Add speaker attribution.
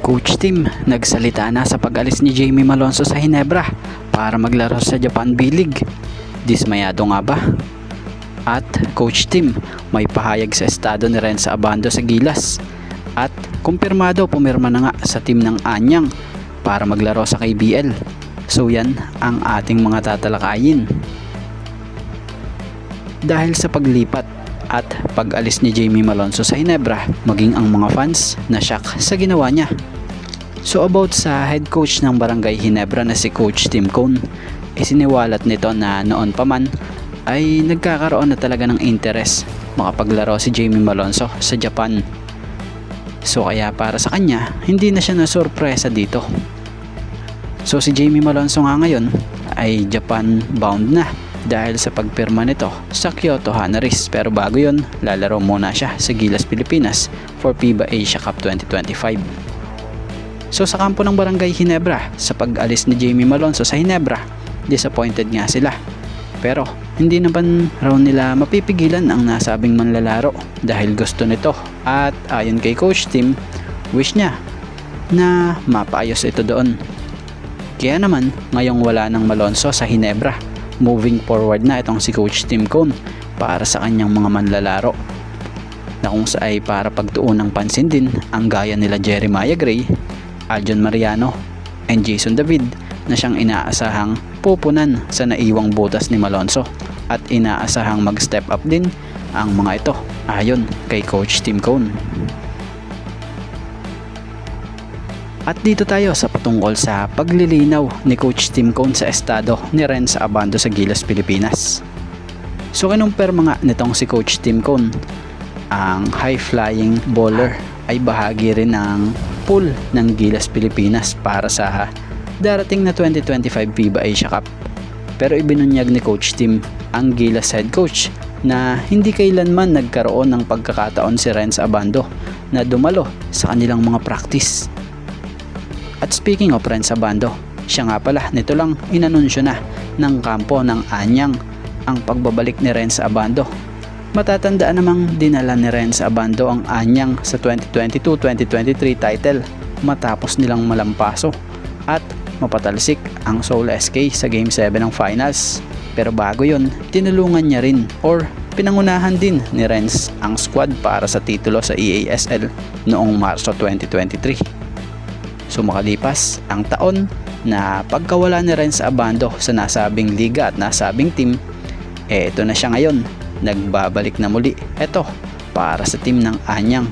Speaker 1: Coach Tim nagsalita na sa pag-alis ni Jamie Malonzo sa Ginebra para maglaro sa Japan B-League. Dismayado nga ba? At Coach Tim may pahayag sa estado ni Renz Abando sa Gilas. At kumpirmado pumirma na nga sa team ng Anyang para maglaro sa KBL. So yan ang ating mga tatalakayin. Dahil sa paglipat at pag-alis ni Jamie Malonzo sa Ginebra, maging ang mga fans na shock sa ginawa niya. So about sa head coach ng Barangay Ginebra na si Coach Tim Cone, isiniwalat nito na noon pa man ay nagkakaroon na talaga ng interest makapaglaro si Jamie Malonzo sa Japan. So kaya para sa kanya, hindi na siya nasurpresa dito. So si Jamie Malonzo nga ngayon ay Japan bound na dahil sa pagpirma nito sa Kyoto Hanaris, pero bago yon lalaro muna siya sa Gilas Pilipinas for FIBA Asia Cup 2025. So sa kampo ng Barangay Ginebra, sa pag-alis ni Jamie Malonzo sa Ginebra, disappointed nga sila, pero hindi naman raw nila mapipigilan ang nasabing manlalaro dahil gusto nito, at ayon kay Coach Tim, wish niya na mapaayos ito doon. Kaya naman ngayong wala ng Malonzo sa Ginebra, moving forward na itong si Coach Tim Cone para sa kanyang mga manlalaro, na kung sa ay para pagtuon ng pansin din ang gaya nila Jeremiah Gray, Aljon Mariano, and Jason David na siyang inaasahang pupunan sa naiwang butas ni Malonzo, at inaasahang mag-step up din ang mga ito ayon kay Coach Tim Cone. At dito tayo sa patungkol sa paglilinaw ni Coach Tim Cone sa estado ni Renz Abando sa Gilas Pilipinas. So kinumpirma nga nitong si Coach Tim Cone, ang high-flying bowler ay bahagi rin ng pool ng Gilas Pilipinas para sa darating na 2025 FIBA Asia Cup. Pero ibinunyag ni Coach Tim ang Gilas head coach na hindi kailanman nagkaroon ng pagkakataon si Renz Abando na dumalo sa kanilang mga practice. At speaking of Renz Abando, siya nga pala nito lang inanunsyo na ng kampo ng Anyang ang pagbabalik ni Renz Abando. Matatandaan namang dinala ni Renz Abando ang Anyang sa 2022-2023 title matapos nilang malampaso at mapatalsik ang Seoul SK sa Game 7 ng finals. Pero bago yon, tinulungan niya rin or pinangunahan din ni Renz ang squad para sa titulo sa EASL noong Marso 2023. So makalipas ang taon na pagkawala ni Renz Abando sa nasabing liga at nasabing team, ito na siya ngayon, nagbabalik na muli ito para sa team ng Anyang